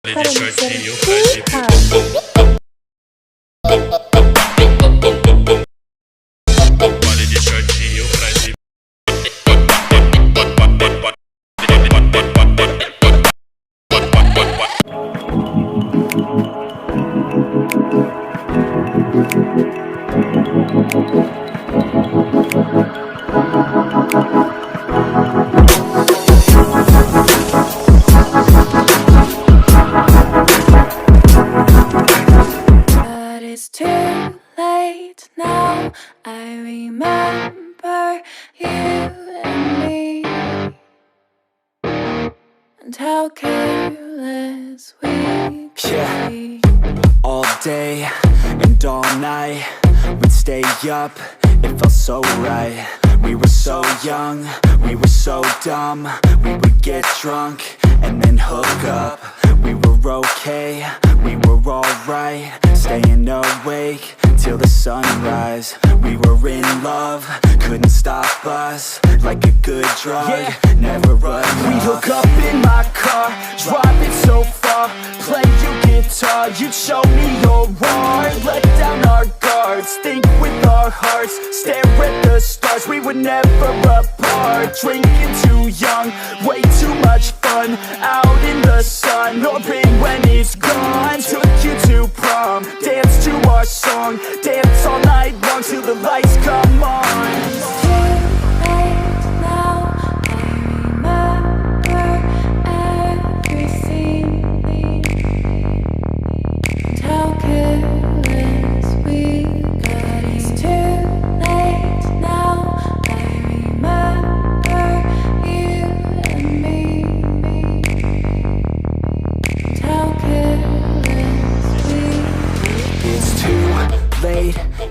But it's too late now. I remember you and me, and how careless we could be. All day and all night, we'd stay up, it felt so right. We were so young, we were so dumb. We would get drunk and then hook up. We were okay, we were alright, staying awake till the sunrise. We were in love, couldn't stop us, like a good drug, never run. We'd hook up in my car, driving so far, play your guitar, you'd show me your art. Let down our guards, think with our hearts, stare at the stars. We were never apart, drinking too young, way too much fun, out in the sun, hoping when it's gone. Took you to prom, dance to our song, dance all night long till the lights come on.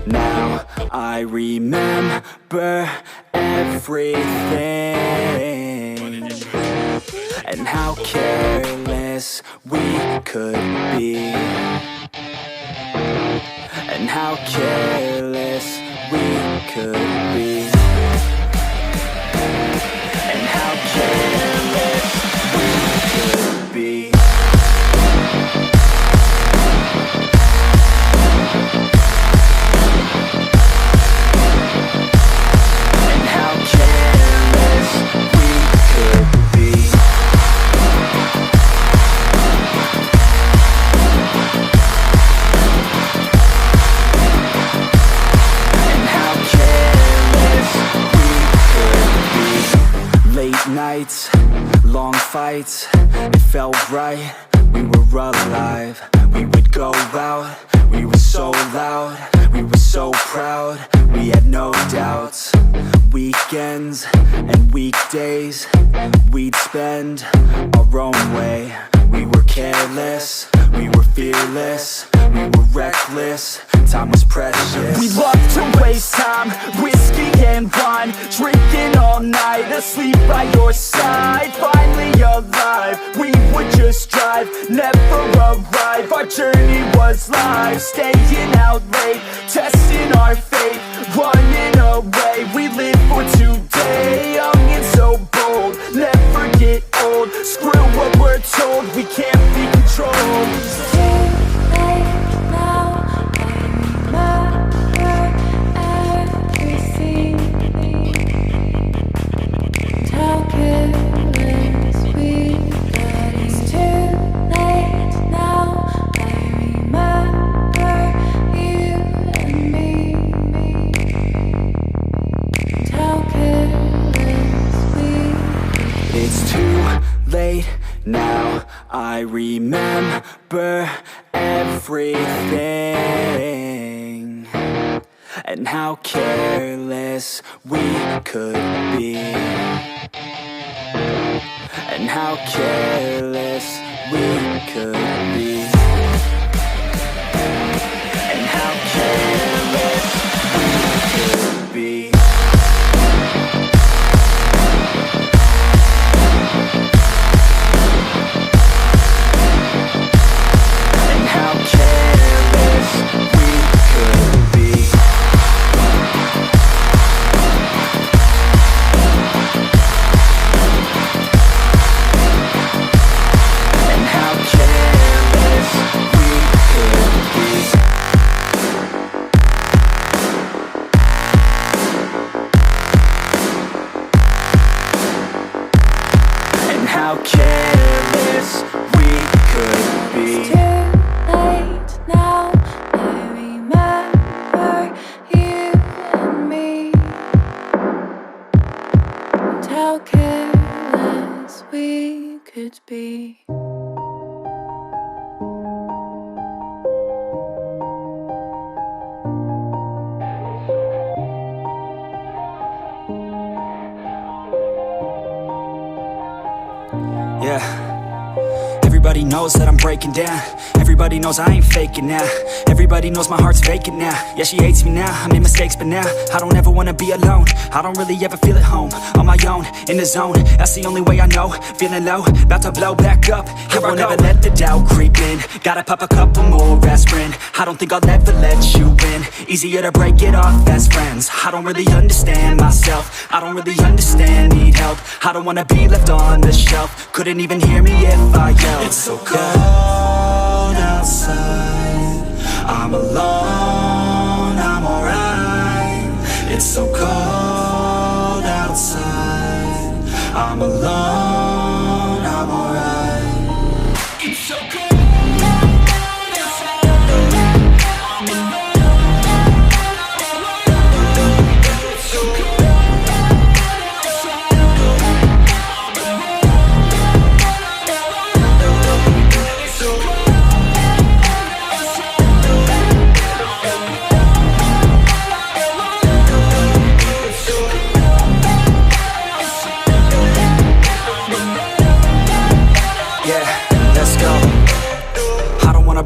Now I remember everything, and how careless we could be, and how careless we could be, and how careless we could be. Nights, long fights, it felt right, we were alive. We would go out, we were so loud, we were so proud, we had no doubts. Weekends and weekdays, we'd spend our own way. We were careless, we were fearless, we were reckless, time was precious. We loved to waste time, whiskey and wine, drinking all night, asleep by your side. Finally alive, we would just drive, never arrive. Our journey was life, staying out late, testing our fate, running away. We live for today, young and so bold, never get old. Screw what we're told, we can't be controlled. Now I remember everything, and how careless we could be, and how careless we could be, and how careless we could be. And how careless how careless we could be. It's too late now, I remember you and me, and how careless we could be. Yeah. Everybody knows that I'm breaking down. Everybody knows I ain't faking now. Everybody knows my heart's vacant now. Yeah, she hates me now, I made mistakes but now I don't ever wanna be alone. I don't really ever feel at home. On my own, in the zone, that's the only way I know. Feeling low, about to blow back up. Here I won't ever let the doubt creep in. Gotta pop a couple more aspirin. I don't think I'll ever let you in. Easier to break it off best friends. I don't really understand myself. I don't really understand, need help. I don't wanna be left on the shelf. Couldn't even hear me if I yelled. It's so cold outside, I'm alone, I'm alright. It's so cold outside, I'm alone, I'm alright. It's so cold outside, I'm alone, it's so cold outside, I'm alone.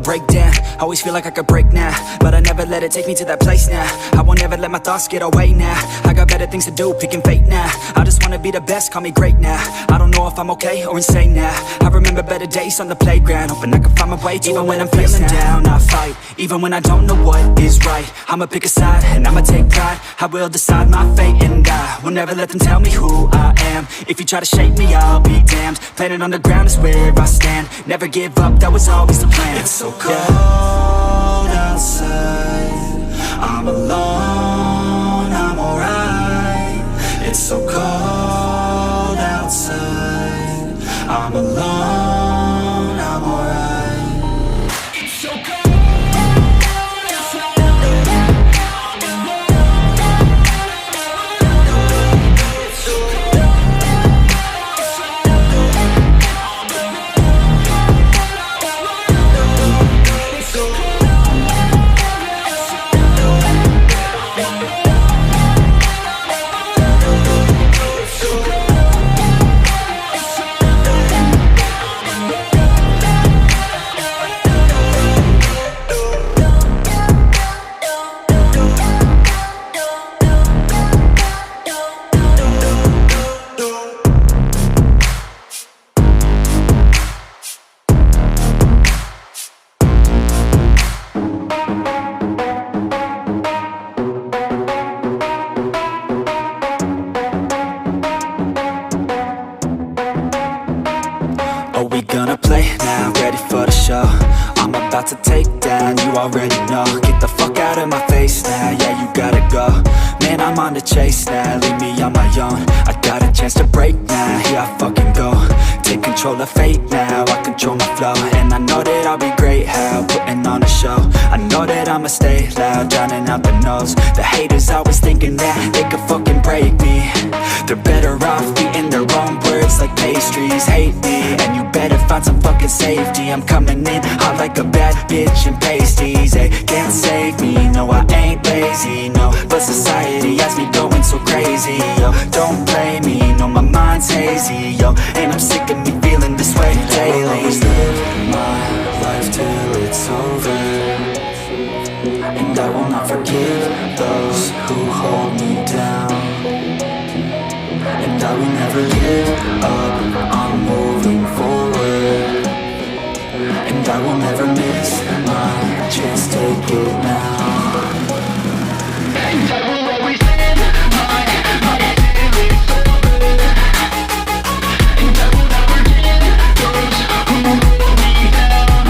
Break down, always feel like I could break now, but I never let it take me to that place now. I won't ever let my thoughts get away now. I got better things to do, picking fate now. I just wanna be the best, call me great now. I don't know if I'm okay or insane now. I remember better days on the playground, hoping I can find my way. Even when I'm feeling down, I fight. Even when I don't know what is right, I'ma pick a side and I'ma take pride. I will decide my fate and I will never let them tell me who I am. If you try to shake me, I'll be damned. Planet on the ground is where I stand. Never give up, that was always the plan. It's so cold outside, I'm alone, I'm alright. It's so cold outside, I'm alone, I'm alright. It's so cold outside, I'm alone, it's so cold outside, I'm alone. Are we gonna play now? Ready for the show? I'm about to take down, you already know. Get the fuck out of my face now, yeah, you gotta go. Man, I'm on the chase now, leave me on my own. I got a chance to break now, here I fucking go. Take control of fate now, I control my flow. And I know that I'll be great, how putting on a show. I know that I'ma stay loud, drowning out the noise. The haters always thinking that they could fucking break me. They're better off eating their own words like pastries. Hate me, and you better find some fucking safety. I'm coming in hot like a bad bitch in pasties. They can't save me, no I ain't lazy, no. But society has me going so crazy, yo. Don't blame me, no my mind's hazy, yo. And I'm sick of me feeling this way daily. I'll always live my life till it's over, and I will not forgive those who hold me down. And I will never give up, I'm moving forward. And I will never miss my chance, take it now. And I will always live my life till it's over, and I will never give those who hold me down.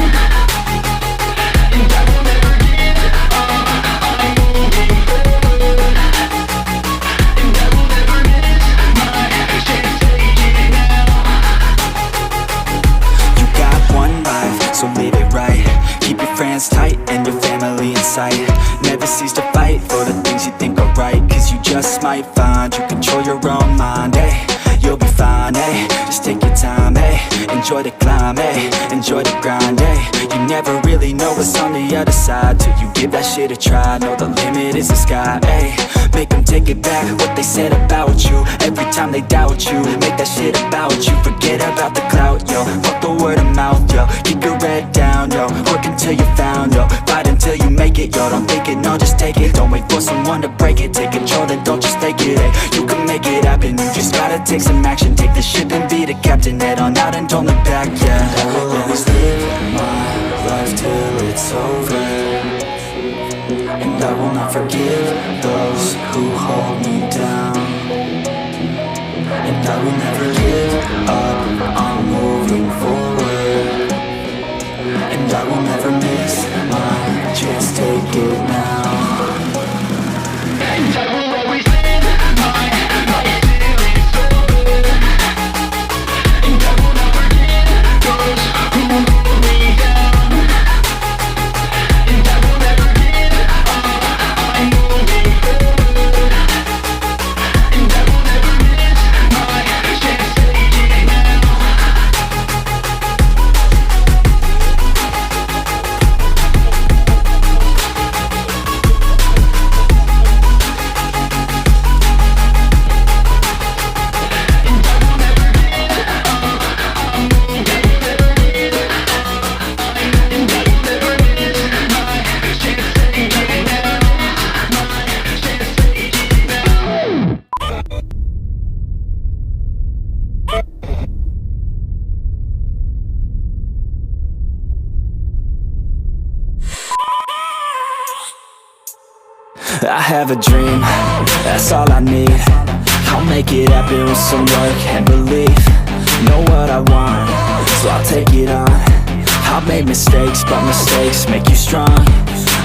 And I will never give up, I'm moving forward. And I will never miss my chance, take it now. so leave it right. Keep your friends tight and your family in sight. Never cease to fight for the things you think are right, cause you just might find you control your own mind, you'll be fine, just take your time, enjoy the climb, enjoy the grind, you never really know what's on the other side till you give that shit a try. Know the limit is the sky, make them take it back what they said about you. Every time they doubt you, make that shit about you. Forget about the clout, yo, fuck the word of mouth, yo. Keep your head down, yo, work until you found, yo. Fight until you make it, yo, don't think it, no, just take it. Don't wait for someone to break it, take control, then don't just take it, you can make it happen, you just gotta take some action. Take the ship and be the captain, head on out and don't look back, I will always live my life till it's over, and I will not forgive those who hold me down, and I will never give up, I'm moving forward, and I will never miss my chance, take it now. And I will always live my life till it's over, and I will not forgive those who hold me down, and I will never give up, I'm moving forward, and I will never miss my chance, take it now. I have a dream, that's all I need. I'll make it happen with some work and belief. Know what I want, so I'll take it on. I'll make mistakes, but mistakes make you strong.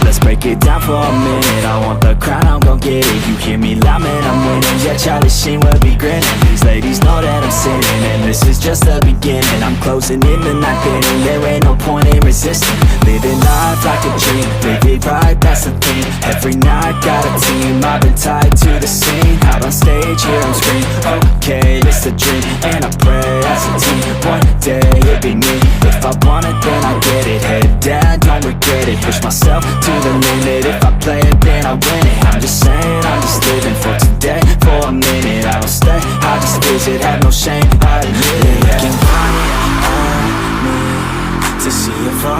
Let's break it down for a minute. I want the crown, I'm gon' get it. You hear me loud, man, I'm winning. Yeah, Charlie Sheen will be grinning. These ladies know that I'm sinning, and this is just the beginning. I'm closing in the ninth inning, there ain't no point in resisting. Living life like a dream, live it right, that's the thing. Every night, got a team, I've been tied to the scene. Out on stage, here I'm screaming, okay, it's a dream. And I pray as a team, one day it'll be me. If I want it, then I get it. Head down, don't regret it. Push myself to the limit. If I play it, then I win it. I'm just saying, I'm just living for today. For a minute, I don't stay, I just visit. Have no shame, I admit it. Looking right at me to see if I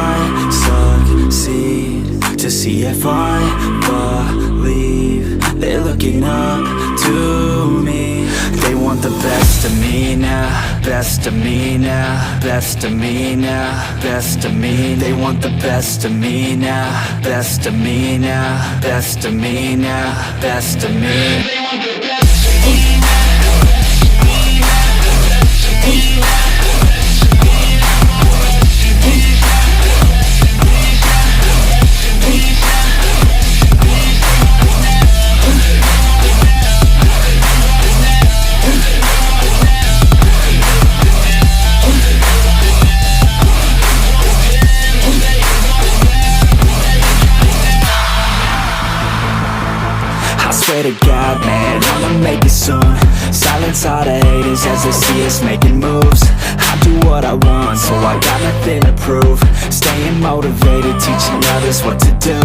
succeed, to see if I believe. They're looking up to me. They want the best of me now, best of me now, best of me now, best of me. They want the best of me now, best of me now, best of me now, best of me. They want the best of me now, best of me now, best of me now. I swear to God, man, I'ma make it soon. Silence all the haters as they see us making moves. I do what I want, so I got nothing to prove. Staying motivated, teaching others what to do.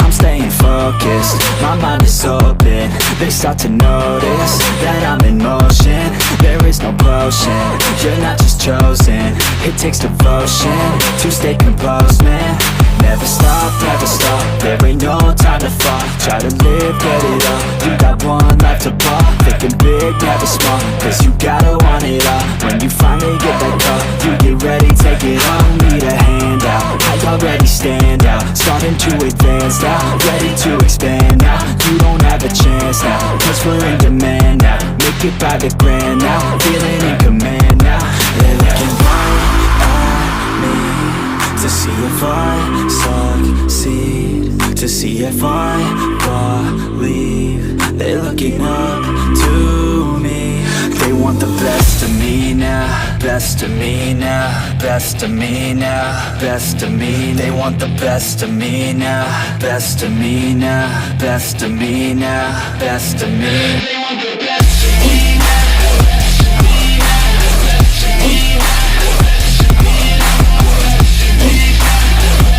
I'm staying focused, my mind is open. They start to notice that I'm in motion. There is no potion, you're not just chosen. It takes devotion to stay composed, man. Never stop, there ain't no time to fall. Try to live, get it up, you got one life to ball. Thinking big, never small, cause you gotta want it all. When you finally get that call, you get ready, take it on. Need a hand out, I already stand out. Starting to advance now, ready to expand now. You don't have a chance now, cause we're in demand now. Make it by the grand now, feeling in command now. They're looking right at me to see if I succeed, to see if I believe. They're looking up to me. They want the best of me now, best of me now, best of me now, best of me. They want the best of me now, best of me now, best of me now, best of me. They want the best of me now, best of me now, best of me now, best of me now,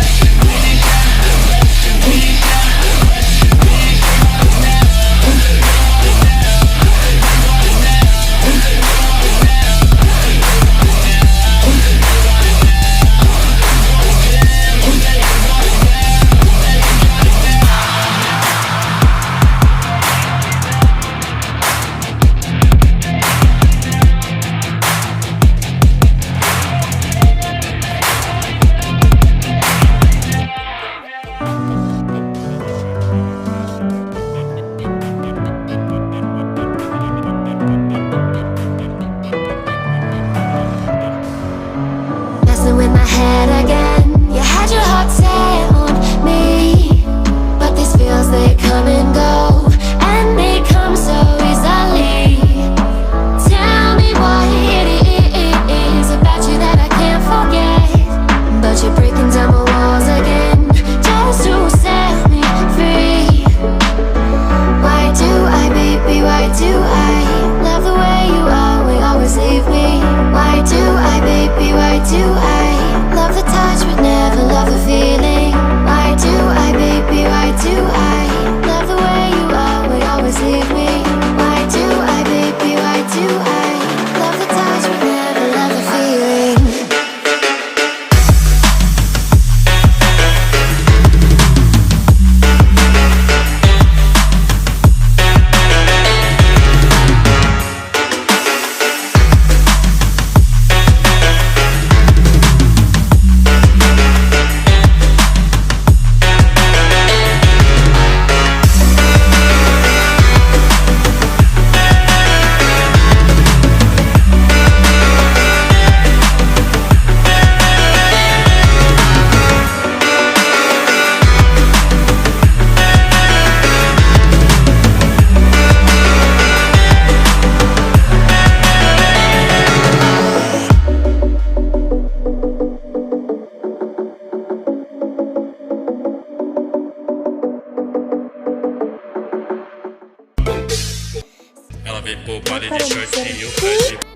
best of me now, best of me now, best of me now, best of me messing with my head again. You had your heart set on me, but these feels, they come and go, and they come so easily. Tell me what it is about you that I can't forget, but you're breaking down my walls again, just to set me free. Why do I, baby, why do I love the way you are, we always leave me? Why do I, baby, why do I love the touch but never love the feeling? Why do I, baby, why do I love the way you are, we always leave me? Why do I, baby, why do I love the touch but never love the feeling? Ela vem poupar de short e eu